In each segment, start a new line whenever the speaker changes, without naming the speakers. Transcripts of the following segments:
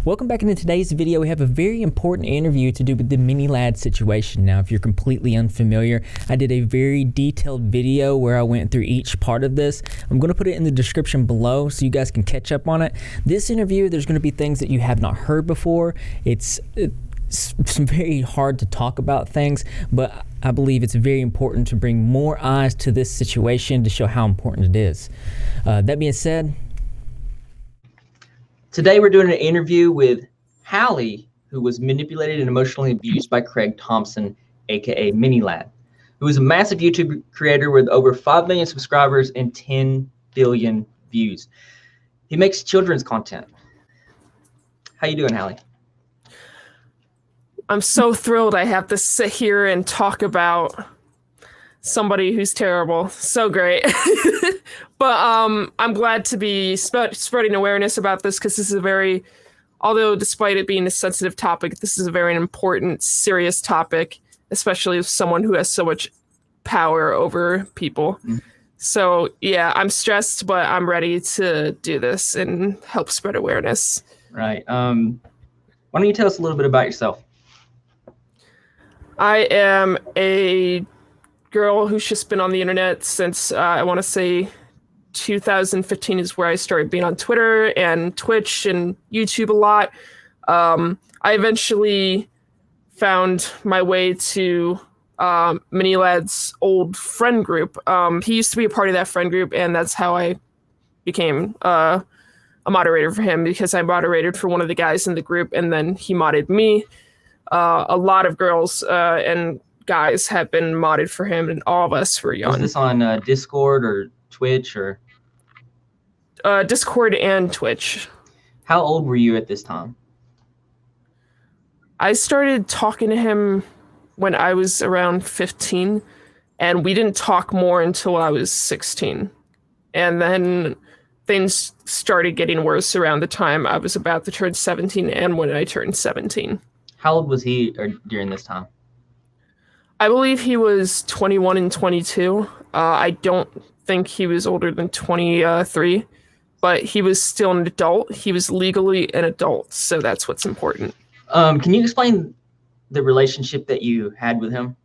Welcome back into today's video. We have a very important interview to do with the mini lad situation. Now, if you're completely unfamiliar, I did a very detailed video where I went through each part of this. I'm going to put it in the description below so you guys can catch up on it. This interview, there's going to be things that you have not heard before. It's very hard to talk about things, but I believe it's very important to bring more eyes to this situation to show how important it is. That being said,
today we're doing an interview with Hallie, who was manipulated and emotionally abused by Craig Thompson, aka Mini Lad, who is a massive YouTube creator with over 5 million subscribers and 10 billion views. He makes children's content. How you doing, Hallie?
I'm so thrilled I have to sit here and talk about somebody who's terrible. So great. But I'm glad to be spreading awareness about this, because this is a very, although despite it being a sensitive topic, this is a very important, serious topic, especially as someone who has so much power over people. So yeah, I'm stressed, but I'm ready to do this and help spread awareness.
Right. Why don't you tell us a little bit about yourself?
I am a girl who's just been on the internet since I want to say 2015 is where I started being on Twitter and Twitch and YouTube a lot. I eventually found my way to Mini Lad's old friend group. He used to be a part of that friend group, and that's how I became a moderator for him, because I moderated for one of the guys in the group, and then he modded me. A lot of girls and guys have been modded for him, and all of us were young.
Was this on Discord or Twitch or?
Discord and Twitch.
How old were you at this time?
I started talking to him when I was around 15, and we didn't talk more until I was 16. And then things started getting worse around the time I was about to turn 17 and when I turned 17.
How old was he during this time?
I believe he was 21 and 22. I don't think he was older than 23, but he was still an adult. He was legally an adult, so that's what's important.
Can you explain the relationship that you had with him?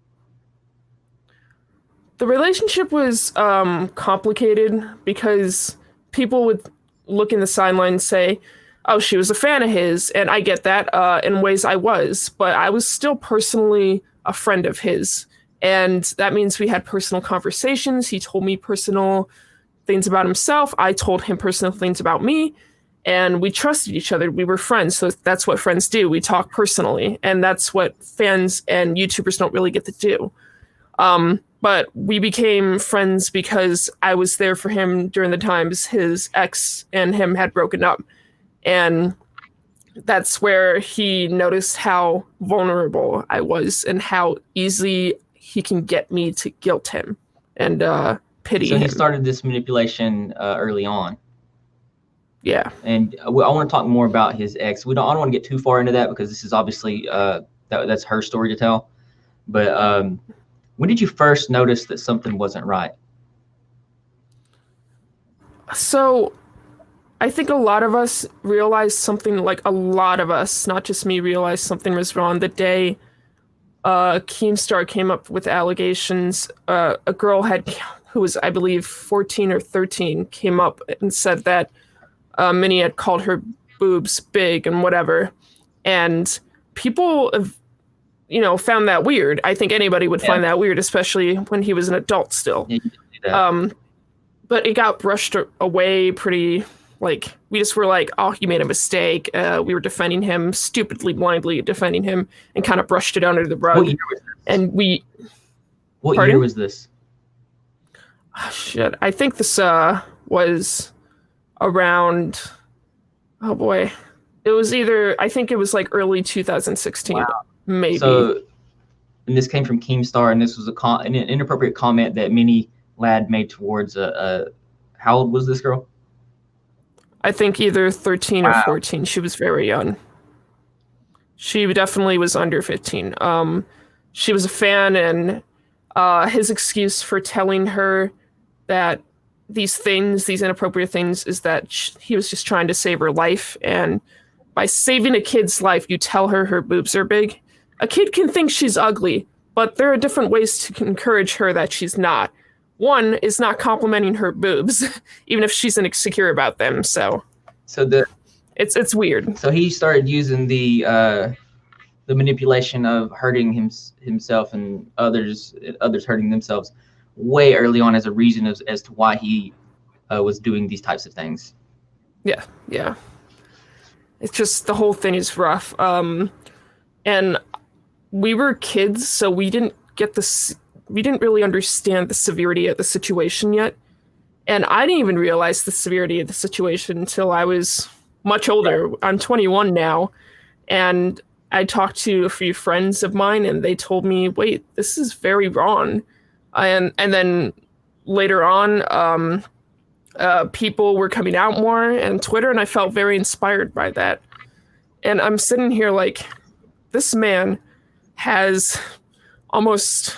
The relationship was complicated because people would look in the sideline and say, oh, she was a fan of his, and I get that in ways I was, but I was still personally a friend of his, and that means we had personal conversations. He told me personal things about himself. I told him personal things about me, and we trusted each other. We were friends, so that's what friends do. We talk personally, and that's what fans and YouTubers don't really get to do. But we became friends because I was there for him during the times his ex and him had broken up, and that's where he noticed how vulnerable I was and how easily he can get me to guilt him and pity him.
So he started this manipulation early on.
Yeah.
And I want to talk more about his ex. I don't want to get too far into that, because this is obviously that's her story to tell. But when did you first notice that something wasn't right?
So I think a lot of us realized something, like a lot of us, not just me, realized something was wrong the day Keemstar came up with allegations. A girl who was, I believe, 14 or 13, came up and said that Minnie had called her boobs big and whatever. And people have, found that weird. I think anybody would find that weird, especially when he was an adult still.
Yeah, you can do that.
But it got brushed away pretty. Like, we just were like, oh, he made a mistake. We were defending him, stupidly, blindly defending him, and kind of brushed it under the rug.
What year was this?
And we...
What year was this?
Oh, shit. I think this was around... Oh, boy. It was either... I think it was like early 2016. Wow. Maybe.
So, and this came from Keemstar, and this was an inappropriate comment that Mini Lad made towards how old was this girl?
I think either 13 or 14. She was very young. She definitely was under 15. She was a fan, and his excuse for telling her that these inappropriate things, is that he was just trying to save her life. And by saving a kid's life, you tell her boobs are big. A kid can think she's ugly, but there are different ways to encourage her that she's not. One is not complimenting her boobs, even if she's insecure about them. So it's weird.
So he started using the manipulation of hurting himself and others hurting themselves way early on as a reason as to why he was doing these types of things.
Yeah. It's just, the whole thing is rough. And we were kids, so we didn't really understand the severity of the situation yet. And I didn't even realize the severity of the situation until I was much older. I'm 21 now, and I talked to a few friends of mine, and they told me, wait, this is very wrong. And then later on, people were coming out more on Twitter, and I felt very inspired by that. And I'm sitting here like, this man has almost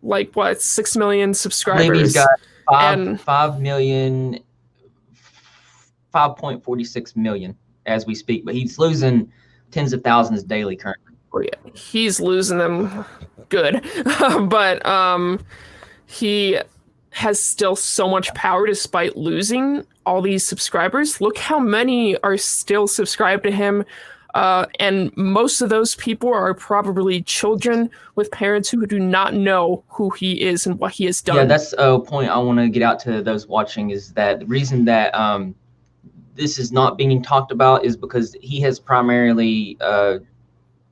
6 million subscribers.
Maybe he's got 5.46 million as we speak, but he's losing tens of thousands daily currently.
Oh yeah, he's losing them good. But he has still so much power despite losing all these subscribers. Look how many are still subscribed to him. And most of those people are probably children with parents who do not know who he is and what he has done.
Yeah, that's a point I want to get out to those watching, is that the reason that this is not being talked about is because he has primarily a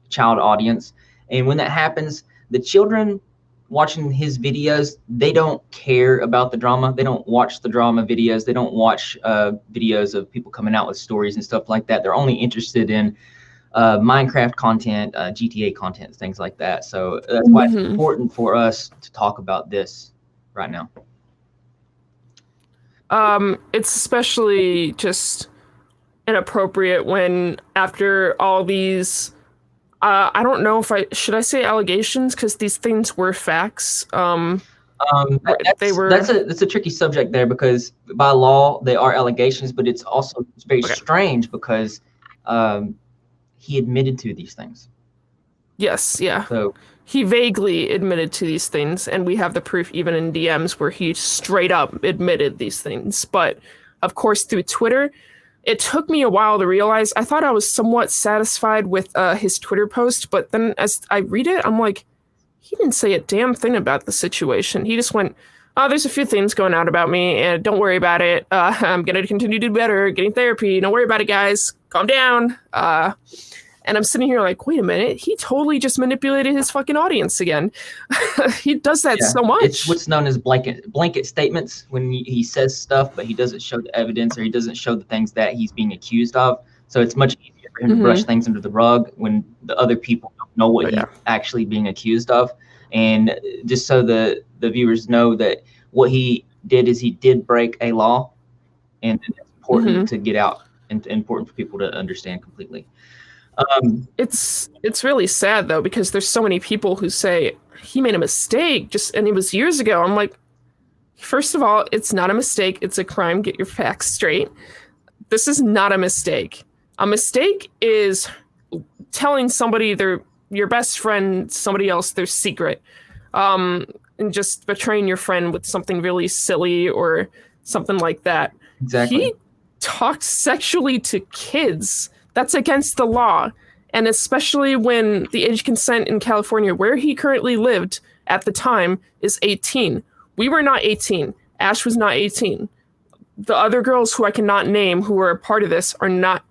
child audience. And when that happens, the children watching his videos, they don't care about the drama. They don't watch the drama videos. They don't watch videos of people coming out with stories and stuff like that. They're only interested in Minecraft content, GTA content, things like that. So that's why it's important for us to talk about this right now.
It's especially just inappropriate when, after all these, I don't know if should I say allegations, because these things were facts. That's
a tricky subject there, because by law they are allegations, but it's also very strange because he admitted to these things.
Yes, yeah.
So
he vaguely admitted to these things, and we have the proof even in DMs where he straight up admitted these things. But of course, through Twitter, it took me a while to realize. I thought I was somewhat satisfied with his Twitter post, but then as I read it, I'm like, he didn't say a damn thing about the situation. He just went, oh, there's a few things going out about me, and don't worry about it. I'm going to continue to do better, getting therapy. Don't worry about it, guys. Calm down. And I'm sitting here like, wait a minute. He totally just manipulated his fucking audience again. He does that so much.
It's what's known as blanket statements, when he says stuff, but he doesn't show the evidence, or he doesn't show the things that he's being accused of. So it's much easier for him to brush things under the rug when the other people don't know what he's actually being accused of. And just so the viewers know that what he did is he did break a law, and it's important to get out and important for people to understand completely.
It's really sad though, because there's so many people who say he made a mistake and it was years ago. I'm like, first of all, it's not a mistake. It's a crime. Get your facts straight. This is not a mistake. A mistake is telling somebody your best friend, somebody else, their secret, and just betraying your friend with something really silly or something like that.
Exactly.
He talked sexually to kids. That's against the law. And especially when the age consent in California, where he currently lived at the time, is 18. We were not 18. Ash was not 18. The other girls who I cannot name who were a part of this were not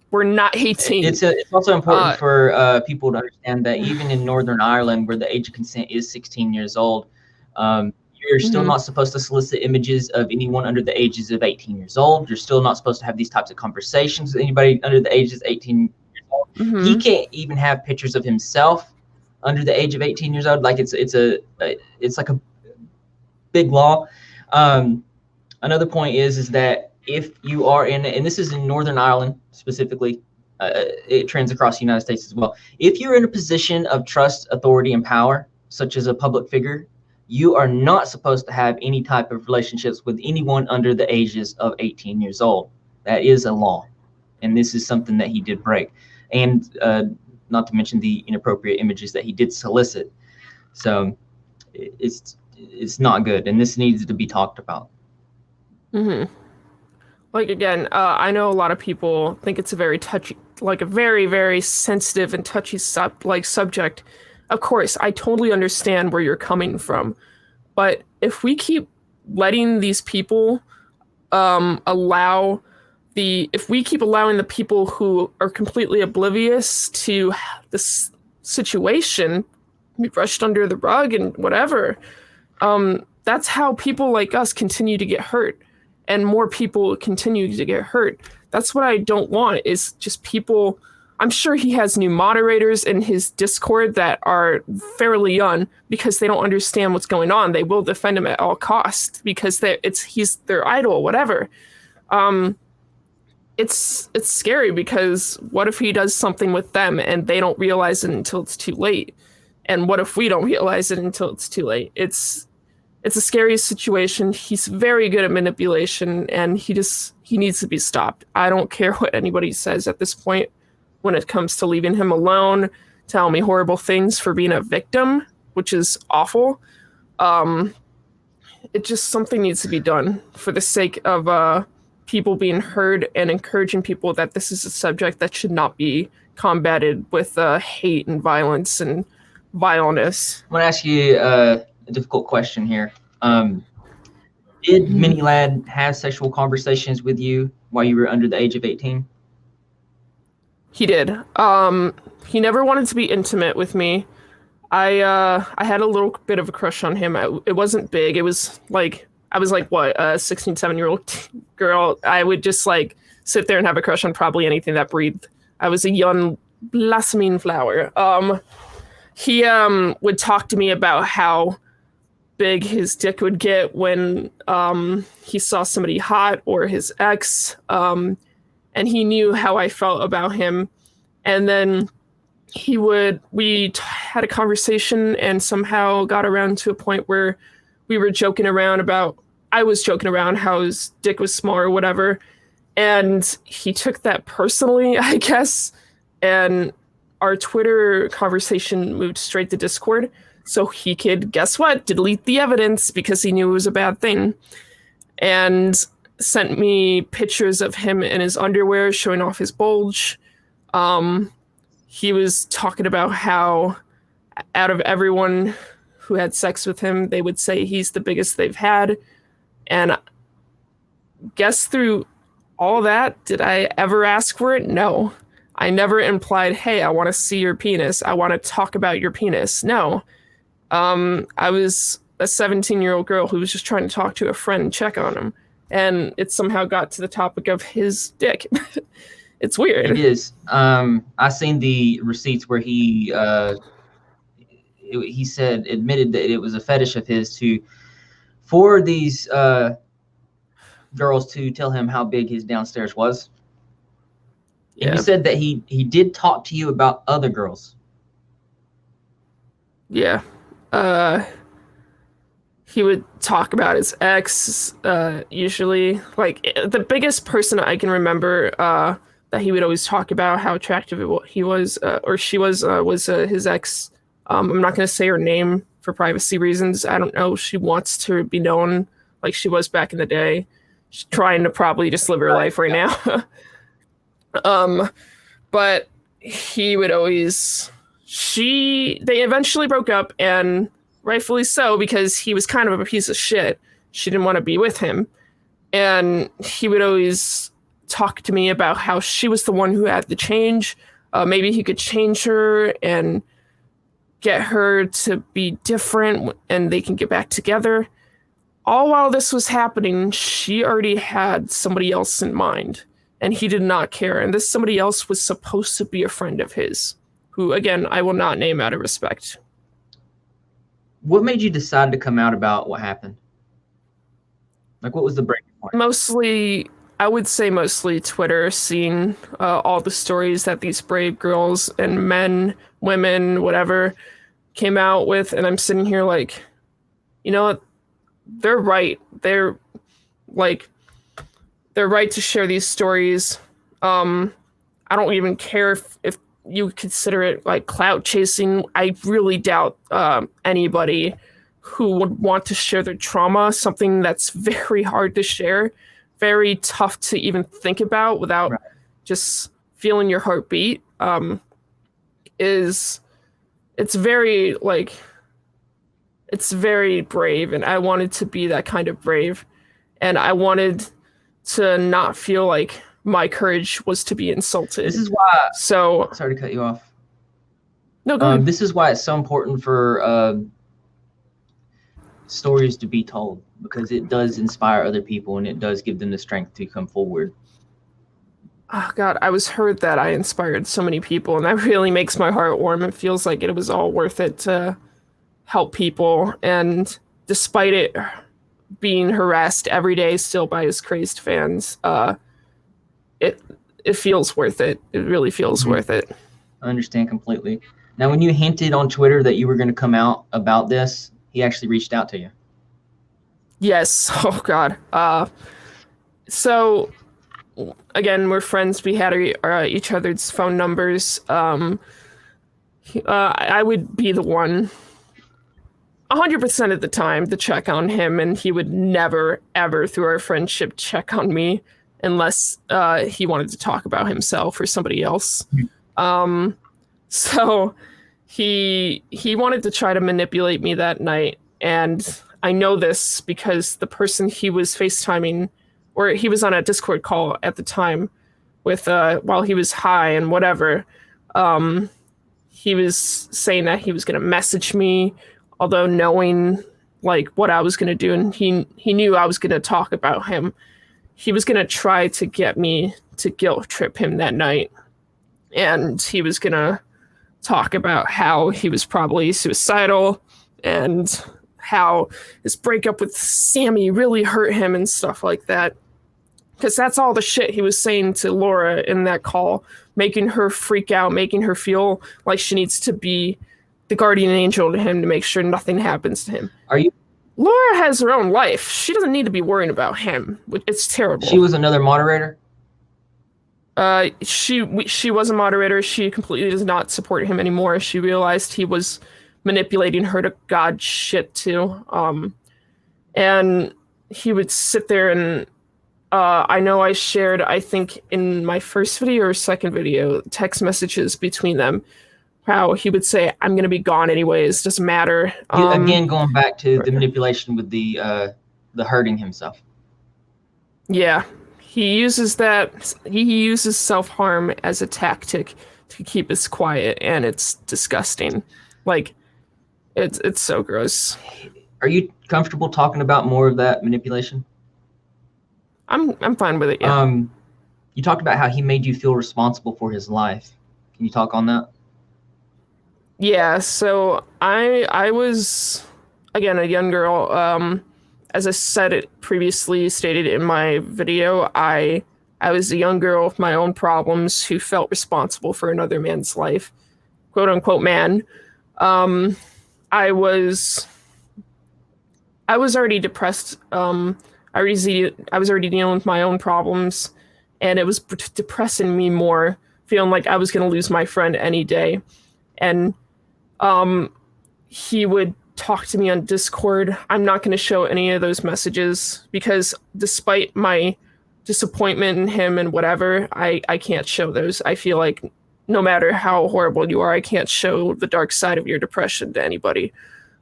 18.
It's also important for people to understand that even in Northern Ireland, where the age of consent is 16 years old, you're still not supposed to solicit images of anyone under the ages of 18 years old. You're still not supposed to have these types of conversations with anybody under the ages of 18 years old. He can't even have pictures of himself under the age of 18 years old. Like it's like a big law. Another point is that if you are and this is in Northern Ireland specifically, it trends across the United States as well. If you're in a position of trust, authority, and power, such as a public figure, you are not supposed to have any type of relationships with anyone under the ages of 18 years old. That is a law. And this is something that he did break. and not to mention the inappropriate images that he did solicit. So it's not good, and this needs to be talked about.
Mm-hmm. Like, again, I know a lot of people think it's a very touchy, like a very, very sensitive and touchy subject. Of course, I totally understand where you're coming from. But if we keep letting these people if we keep allowing the people who are completely oblivious to this situation be brushed under the rug and whatever, that's how people like us continue to get hurt, and more people continue to get hurt. That's what I don't want, is just people. I'm sure he has new moderators in his Discord that are fairly young because they don't understand what's going on. They will defend him at all costs because he's their idol, whatever. It's scary because what if he does something with them and they don't realize it until it's too late? And what if we don't realize it until it's too late? It's a scary situation. He's very good at manipulation, and he needs to be stopped. I don't care what anybody says at this point when it comes to leaving him alone, telling me horrible things for being a victim, which is awful. It just, something needs to be done for the sake of people being heard, and encouraging people that this is a subject that should not be combated with hate and violence and vileness.
I want to ask you a difficult question here. Did Mini Lad have sexual conversations with you while you were under the age of 18?
He did. He never wanted to be intimate with me. I had a little bit of a crush on him. It wasn't big. It was like, I was like, what, a 16, 17-year-old girl. I would just like sit there and have a crush on probably anything that breathed. I was a young blossoming flower. He would talk to me about how big his dick would get when he saw somebody hot or his ex. And he knew how I felt about him. And then we had a conversation and somehow got around to a point where we were joking around about, I was joking around how his dick was small or whatever. And he took that personally, I guess. And our Twitter conversation moved straight to Discord. So he could, guess what, delete the evidence because he knew it was a bad thing. And sent me pictures of him in his underwear showing off his bulge. He was talking about how out of everyone who had sex with him, they would say he's the biggest they've had. And guess through all that, did I ever ask for it? No. I never implied, hey, I want to see your penis. I want to talk about your penis. No. I was a 17-year-old girl who was just trying to talk to a friend and check on him. And it somehow got to the topic of his dick. It's weird.
It is. I seen the receipts where he admitted that it was a fetish of his for these girls to tell him how big his downstairs was. And
Yeah.
you said that he did talk to you about other girls.
Yeah. He would talk about his ex, usually. Like, the biggest person I can remember that he would always talk about how attractive he was, or she was his ex. I'm not going to say her name for privacy reasons. I don't know. She wants to be known like she was back in the day. She's trying to probably just live her life right now. But he would always... They eventually broke up, and rightfully so, because he was kind of a piece of shit. She didn't want to be with him. And he would always talk to me about how she was the one who had to change. Maybe he could change her and get her to be different and they can get back together. All while this was happening, she already had somebody else in mind, and he did not care. And this somebody else was supposed to be a friend of his, who, again, I will not name out of respect.
What made you decide to come out about what happened? Like, what was the breaking point?
Mostly, I would say mostly Twitter, seeing all the stories that these brave girls and men, women, whatever, came out with. And I'm sitting here like, you know what? They're right. They're right to share these stories. I don't even care if you consider it like clout chasing. I really doubt anybody who would want to share their trauma, something that's very hard to share, very tough to even think about without just feeling your heartbeat. It's very it's very brave, and I wanted to be that kind of brave, and I wanted to not feel like my courage was to be insulted.
This is why.
So
Sorry to cut you off.
No, go ahead.
This is why it's so important for stories to be told, because it does inspire other people and it does give them the strength to come forward.
Oh God, I was heard that I inspired so many people, and that really makes my heart warm. It feels like it was all worth it to help people, and despite it being harassed every day still by his crazed fans, it feels worth it. It really feels worth it.
I understand completely. Now, when you hinted on Twitter that you were going to come out about this, he actually reached out to you.
Yes. Oh God. So again, we're friends. We had each other's phone numbers. I would be the one 100% of the time to check on him, and he would never, ever through our friendship check on me unless he wanted to talk about himself or somebody else. So he wanted to try to manipulate me that night, and I know this because the person he was FaceTiming, or he was on a Discord call at the time with while he was high and whatever, he was saying that he was going to message me, although knowing like what I was going to do, and he knew I was going to talk about him. He was going to try to get me to guilt trip him that night, and he was going to talk about how he was probably suicidal and how his breakup with Sammy really hurt him and stuff like that. Because that's all the shit he was saying to Laura in that call, making her freak out, making her feel like she needs to be the guardian angel to him to make sure nothing happens to him. Laura has her own life. She doesn't need to be worrying about him. It's terrible.
She was another moderator?
She was a moderator. She completely does not support him anymore. She realized he was manipulating her to god shit too. And he would sit there and I know I shared, I think in my first video or second video, text messages between them, how he would say, "I'm going to be gone anyways, doesn't matter."
Again, going back to the manipulation with the hurting himself.
Yeah, he uses that. He uses self-harm as a tactic to keep us quiet, and it's disgusting. Like, it's so gross.
Are you comfortable talking about more of that manipulation?
I'm fine with it. Yeah.
You talked about how he made you feel responsible for his life. Can you talk on that?
Yeah. So I was, again, a young girl. As I said it previously stated in my video, I was a young girl with my own problems who felt responsible for another man's life, quote unquote man. I was already depressed. I was already dealing with my own problems, and it was depressing me more, feeling like I was going to lose my friend any day. And he would talk to me on Discord. I'm not going to show any of those messages because despite my disappointment in him and whatever, I can't show those. I feel like no matter how horrible you are, I can't show the dark side of your depression to anybody.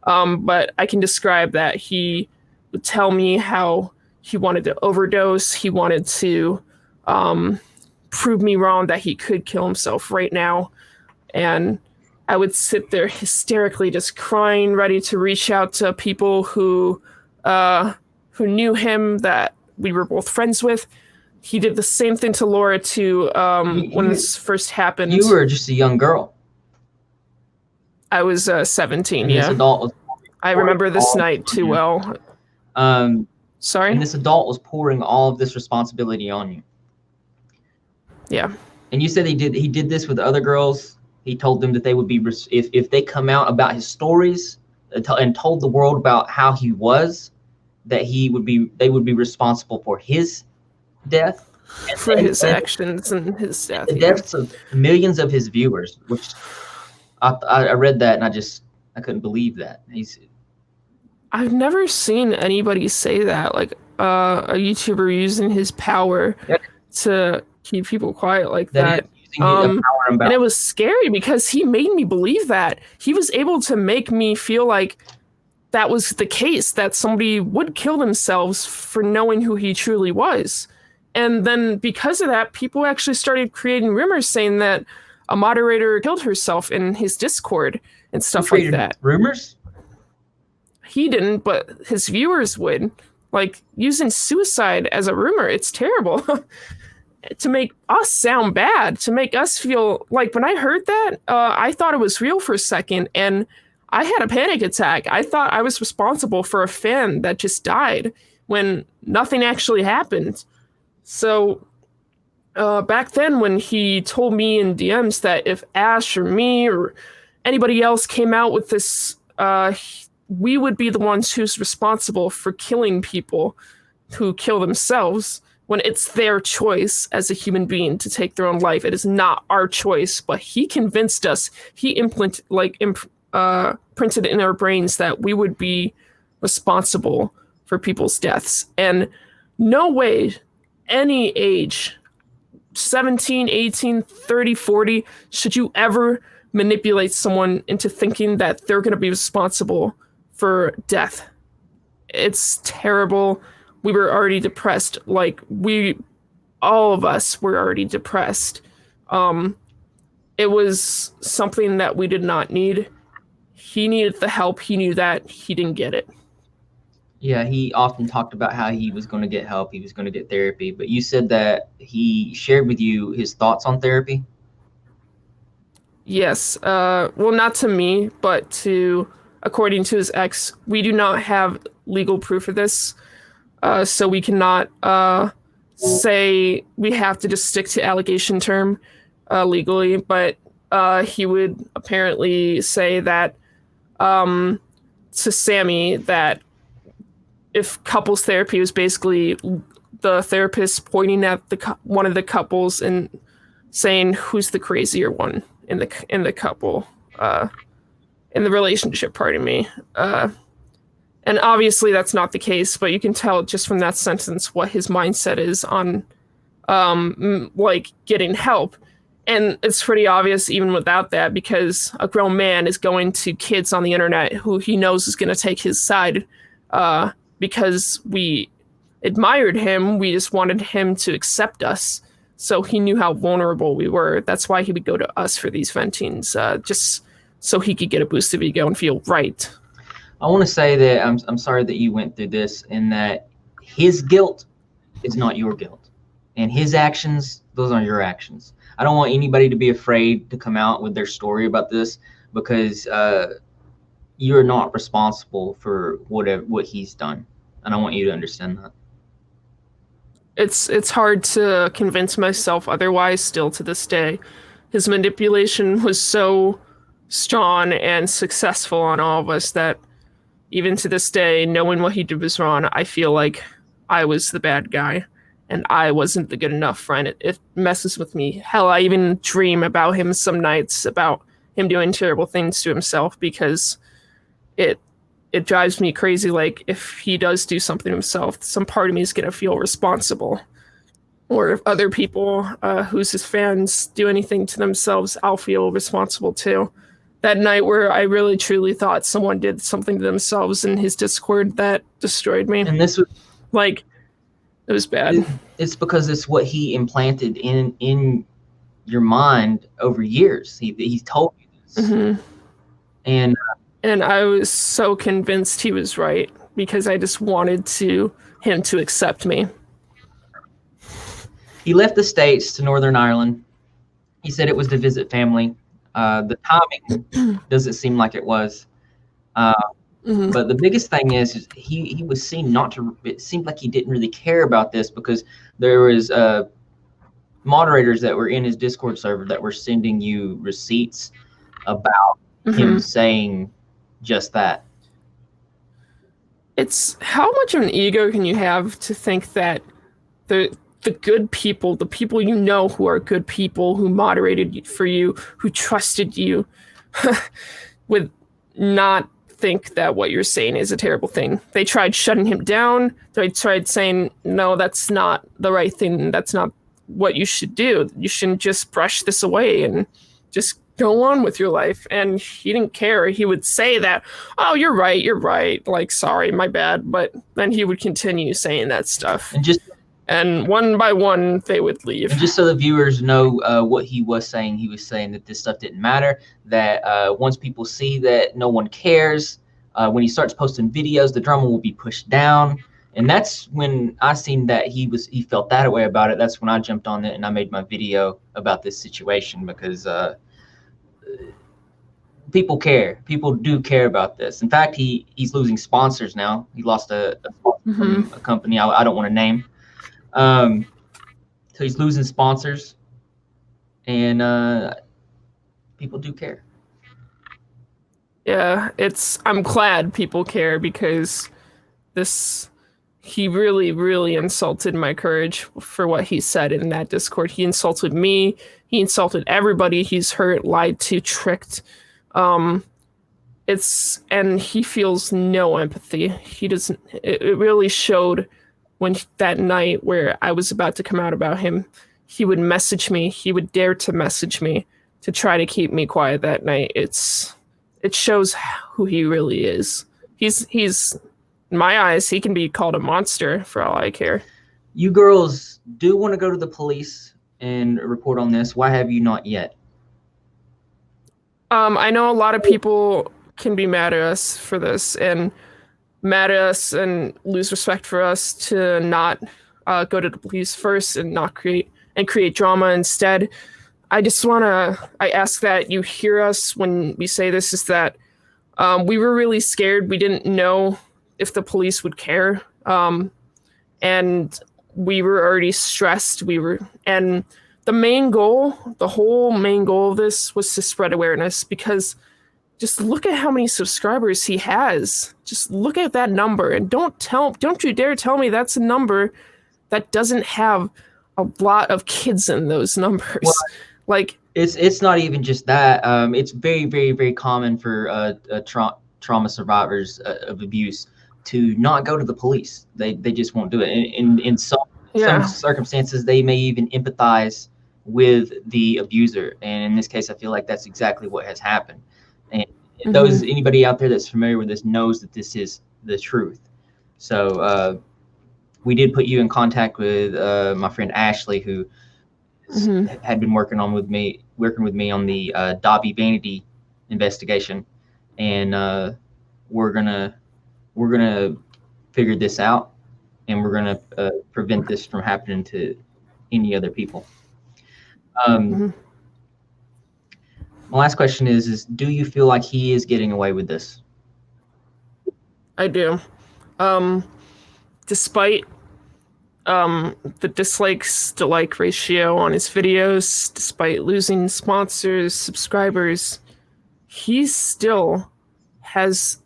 But I can describe that he would tell me how he wanted to overdose. He wanted to prove me wrong, that he could kill himself right now. And I would sit there hysterically just crying, ready to reach out to people who knew him, that we were both friends with. He did the same thing to Laura too when this first happened.
You were just a young girl.
I was 17,
and
yeah.
This adult was
I remember this night too well. Sorry?
And this adult was pouring all of this responsibility on you.
Yeah.
And you said he did this with other girls. He told them that they would be, if they come out about his stories and told the world about how he was, that they would be responsible for his death.
for his actions and his death.
The deaths of millions of his viewers, which I read that and I couldn't believe that.
I've never seen anybody say that, like a YouTuber using his power to keep people quiet like that. And it was scary because he made me believe that. He was able to make me feel like that was the case, that somebody would kill themselves for knowing who he truly was. And then because of that, people actually started creating rumors saying that a moderator killed herself in his Discord and stuff like that.
Rumors?
He didn't, but his viewers would. Like, using suicide as a rumor, it's terrible. To make us sound bad, to make us feel like, when I heard that, I thought it was real for a second, and I had a panic attack. I thought I was responsible for a fan that just died when nothing actually happened. So back then, when he told me in DMs that if Ash or me or anybody else came out with this, we would be the ones who's responsible for killing people who kill themselves, when it's their choice as a human being to take their own life. It is not our choice, but he convinced us. He printed in our brains that we would be responsible for people's deaths. And no way, any age, 17, 18, 30, 40, should you ever manipulate someone into thinking that they're going to be responsible for death. It's terrible. We were already depressed. Like, all of us were already depressed. It was something that we did not need. He needed the help. He knew that. He didn't get it.
Yeah, he often talked about how he was going to get help. He was going to get therapy. But you said that he shared with you his thoughts on therapy?
Yes. Well, not to me, but according to his ex. We do not have legal proof of this. So we cannot say we have to just stick to allegation term legally, but he would apparently say that to Sammy that if couples therapy was basically the therapist pointing at one of the couples and saying who's the crazier one in the couple, in the relationship, pardon me. And obviously that's not the case, but you can tell just from that sentence what his mindset is on like getting help. And it's pretty obvious even without that, because a grown man is going to kids on the internet who he knows is going to take his side because we admired him. We just wanted him to accept us. So he knew how vulnerable we were. That's why he would go to us for these ventings, just so he could get a boost of ego and feel right.
I want to say that I'm sorry that you went through this, and that his guilt is not your guilt, and his actions, those aren't your actions. I don't want anybody to be afraid to come out with their story about this, because you're not responsible for what he's done, and I want you to understand that.
It's hard to convince myself otherwise still to this day. His manipulation was so strong and successful on all of us that even to this day, knowing what he did was wrong, I feel like I was the bad guy and I wasn't the good enough friend. It messes with me. Hell, I even dream about him some nights, about him doing terrible things to himself, because it drives me crazy. Like, if he does do something to himself, some part of me is going to feel responsible. Or if other people who's his fans do anything to themselves, I'll feel responsible too. That night where I really truly thought someone did something to themselves in his Discord, that destroyed me.
And this was
like, it was bad.
It's because it's what he implanted in your mind over years. He's told you this.
Mm-hmm. And I was so convinced he was right, because I just wanted him to accept me.
He left the States to Northern Ireland. He said it was to visit family. The timing doesn't seem like it was.
Mm-hmm.
But the biggest thing is he was seen not to. It seemed like he didn't really care about this, because there was moderators that were in his Discord server that were sending you receipts about him saying just that.
It's how much of an ego can you have to think that the good people, the people you know who are good people, who moderated for you, who trusted you, would not think that what you're saying is a terrible thing. They tried shutting him down. They tried saying, no, that's not the right thing. That's not what you should do. You shouldn't just brush this away and just go on with your life. And he didn't care. He would say that, oh, you're right. Like, sorry, my bad. But then he would continue saying that stuff. And one by one, they would leave.
And just so the viewers know what he was saying that this stuff didn't matter, that once people see that no one cares, when he starts posting videos, the drama will be pushed down. And that's when I seen that he felt that way about it. That's when I jumped on it and I made my video about this situation, because people care. People do care about this. In fact, he's losing sponsors now. He lost a sponsor from a company I don't want to name. So he's losing sponsors, and people do care.
Yeah, I'm glad people care, because he really, really insulted my courage for what he said in that Discord. He insulted me. He insulted everybody he's hurt, lied to, tricked. And he feels no empathy. He doesn't. It really showed when that night where I was about to come out about him. He would message me. He would dare to message me to try to keep me quiet that night. It shows who he really is. He's in my eyes, he can be called a monster for all I care.
You girls do want to go to the police and report on this. Why have you not yet?
I know a lot of people can be mad at us for this and lose respect for us to not go to the police first and not create drama instead. I ask that you hear us when we say this, is that we were really scared. We didn't know if the police would care. And we were already stressed. And the whole main goal of this was to spread awareness, because just look at how many subscribers he has. Just look at that number, and don't you dare tell me that's a number that doesn't have a lot of kids in those numbers.
Well,
like,
it's not even just that. It's very, very, very common for trauma survivors of abuse to not go to the police. They just won't do it. In some circumstances, they may even empathize with the abuser. And in this case, I feel like that's exactly what has happened. And anybody out there that's familiar with this knows that this is the truth. So we did put you in contact with my friend Ashley, who had been working with me on the Dobby Vanity investigation, and we're gonna figure this out, and we're gonna prevent this from happening to any other people. My last question is do you feel like he is getting away with this?
I do. Despite the dislikes to like ratio on his videos, despite losing sponsors, subscribers, he still has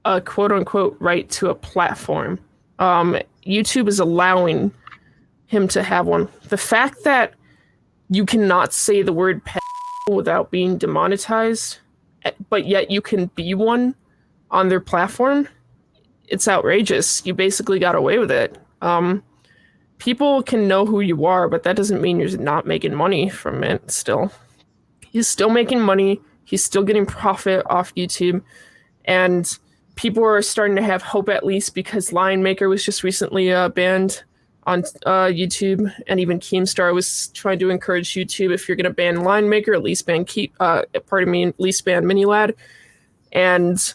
a quote unquote right to a platform. YouTube is allowing him to have one. The fact that you cannot say the word pedophile without being demonetized, but yet you can be one on their platform, it's outrageous. You basically got away with it. People can know who you are, but that doesn't mean you're not making money from it still. He's still making money. He's still getting profit off YouTube. And people are starting to have hope, at least because Lion Maker was just recently banned on YouTube. And even Keemstar was trying to encourage YouTube, if you're going to ban Lion Maker, at least ban at least ban Minilad. And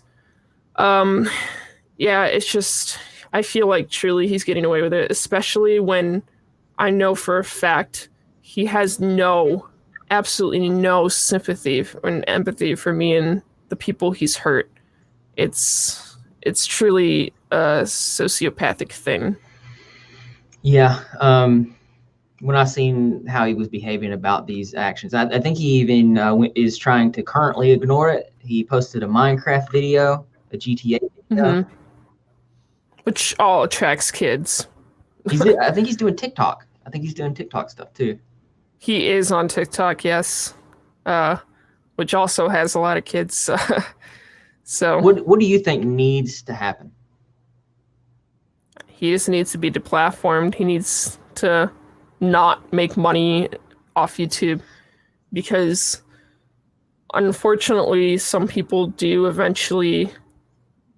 it's just, I feel like truly he's getting away with it, especially when I know for a fact he has absolutely no sympathy and empathy for me and the people he's hurt. It's truly a sociopathic thing.
Yeah. When I seen how he was behaving about these actions, I think he even is trying to currently ignore it. He posted a Minecraft video, a GTA video.
Which all attracts kids.
I think he's doing TikTok. I think he's doing TikTok stuff too.
He is on TikTok, yes, which also has a lot of kids. So
what do you think needs to happen?
He just needs to be deplatformed. He needs to not make money off YouTube, because unfortunately some people do eventually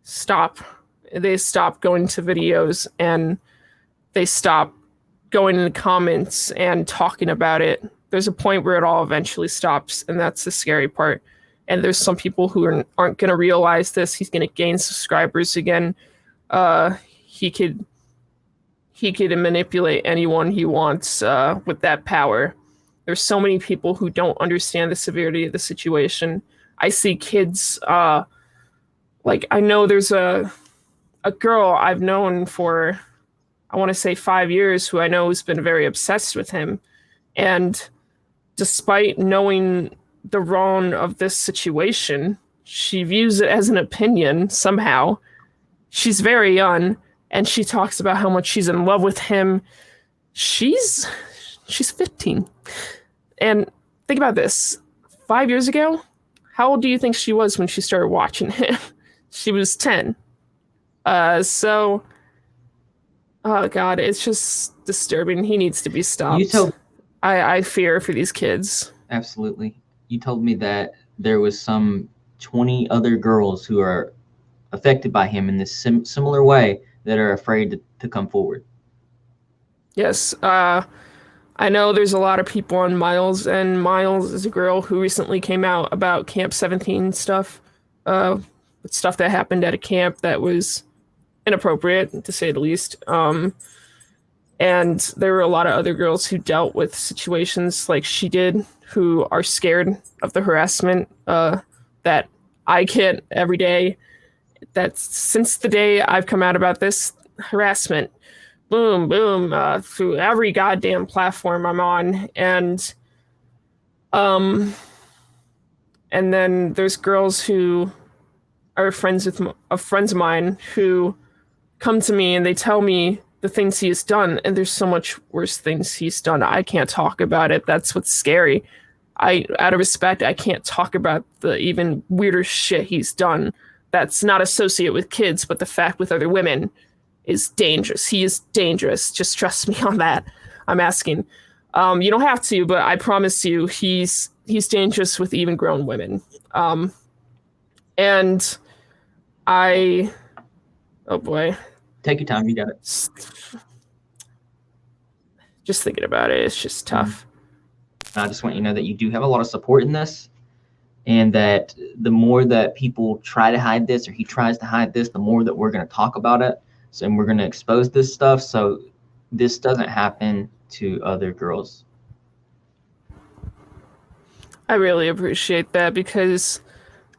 stop. They stop going to videos and they stop going in the comments and talking about it. There's a point where it all eventually stops, and that's the scary part. And there's some people who aren't going to realize this. He's going to gain subscribers again. He could manipulate anyone he wants with that power. There's so many people who don't understand the severity of the situation. I see kids, like I know there's a girl I've known for, I want to say 5 years, who I know has been very obsessed with him. And despite knowing the wrong of this situation, she views it as an opinion somehow. She's very young, and she talks about how much she's in love with him. She's 15. And think about this. 5 years ago, how old do you think she was when she started watching him? She was 10. Oh God, it's just disturbing. He needs to be stopped. I fear for these kids.
Absolutely. You told me that there was some 20 other girls who are affected by him in this similar way that are afraid to come forward.
Yes. I know there's a lot of people on Miles, and Miles is a girl who recently came out about Camp 17 stuff, stuff that happened at a camp that was inappropriate, to say the least. And there were a lot of other girls who dealt with situations like she did, who are scared of the harassment that I get every day. That's since the day I've come out about this harassment, boom, boom, through every goddamn platform I'm on. And then there's girls who are friends of mine who come to me and they tell me the things he has done, and there's so much worse things he's done. I can't talk about it. That's what's scary. Out of respect, I can't talk about the even weirder shit he's done that's not associated with kids, but the fact with other women is dangerous. He is dangerous. Just trust me on that. I'm asking. You don't have to, but I promise you, he's dangerous with even grown women. And oh boy.
Take your time. You got it.
Just thinking about it, it's just tough.
I just want you to know that you do have a lot of support in this, and that the more that people try to hide this, or he tries to hide this, the more that we're going to talk about it. So, and we're going to expose this stuff so this doesn't happen to other girls.
I really appreciate that, because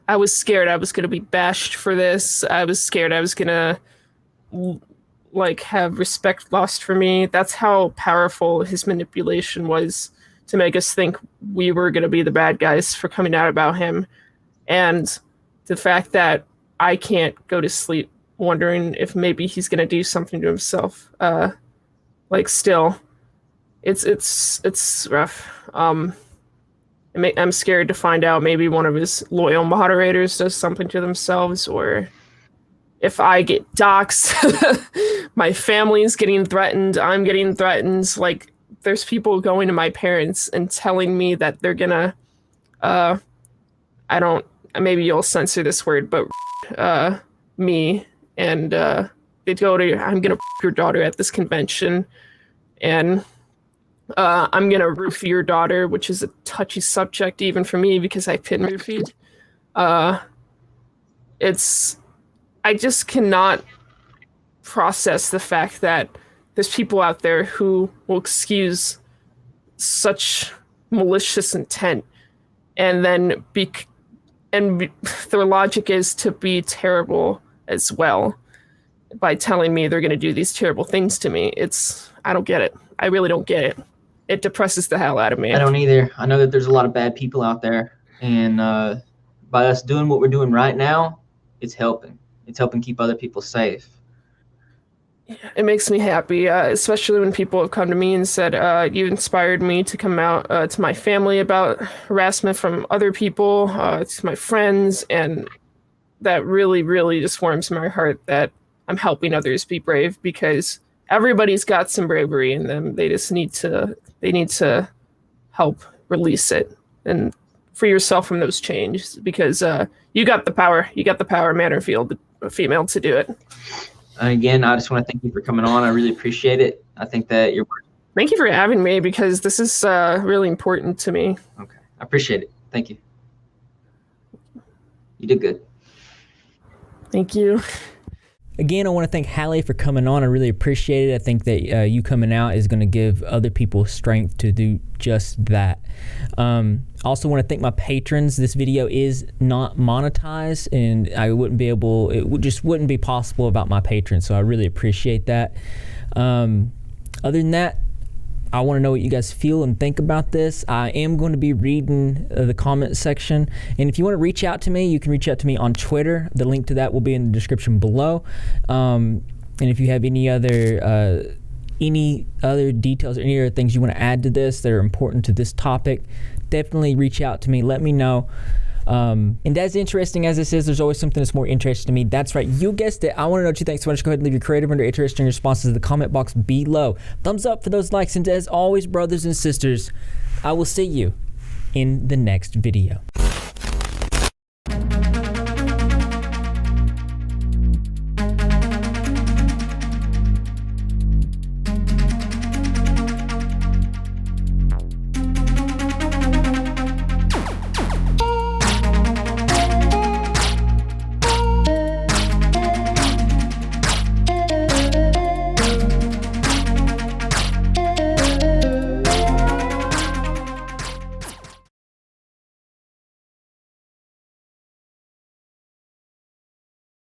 I was scared I was going to be bashed for this. I was scared I was going to have respect lost for me. That's how powerful his manipulation was, to make us think we were going to be the bad guys for coming out about him. And the fact that I can't go to sleep wondering if maybe he's going to do something to himself. Still, it's rough. I'm scared to find out maybe one of his loyal moderators does something to themselves, or if I get doxxed, my family's getting threatened, I'm getting threatened. Like, there's people going to my parents and telling me that they're gonna, maybe you'll censor this word, but me, and they'd go to, I'm gonna your daughter at this convention, and I'm gonna roofie your daughter, which is a touchy subject even for me because I've been roofied. I just cannot process the fact that there's people out there who will excuse such malicious intent, and then their logic is to be terrible as well by telling me they're going to do these terrible things to me. I don't get it. I really don't get it. It depresses the hell out of me.
I don't either. I know that there's a lot of bad people out there, and by us doing what we're doing right now, it's helping. It's helping keep other people safe.
It makes me happy, especially when people have come to me and said, you inspired me to come out to my family about harassment from other people, to my friends, and that really, really just warms my heart that I'm helping others be brave, because everybody's got some bravery in them. They just need to help release it and free yourself from those chains, because you got the power, man or female, to do it.
Again, I just want to thank you for coming on. I really appreciate it. I think that you're...
Thank you for having me, because this is really important to me.
Okay. I appreciate it. Thank you. You did good.
Thank you.
Again, I want to thank Hallie for coming on. I really appreciate it. I think that you coming out is going to give other people strength to do just that. I also want to thank my patrons. This video is not monetized, and it just wouldn't be possible without my patrons, so I really appreciate that. Other than that, I want to know what you guys feel and think about this. I am going to be reading the comment section, and if you want to reach out to me, you can reach out to me on Twitter. The link to that will be in the description below. And if you have any other details or any other things you want to add to this that are important to this topic, definitely reach out to me. Let me know. And as interesting as this is, there's always something that's more interesting to me. That's right, you guessed it. I want to know what you think, so why don't you go ahead and leave your creative and interesting responses in the comment box below. Thumbs up for those likes, and as always, brothers and sisters, I will see you in the next video.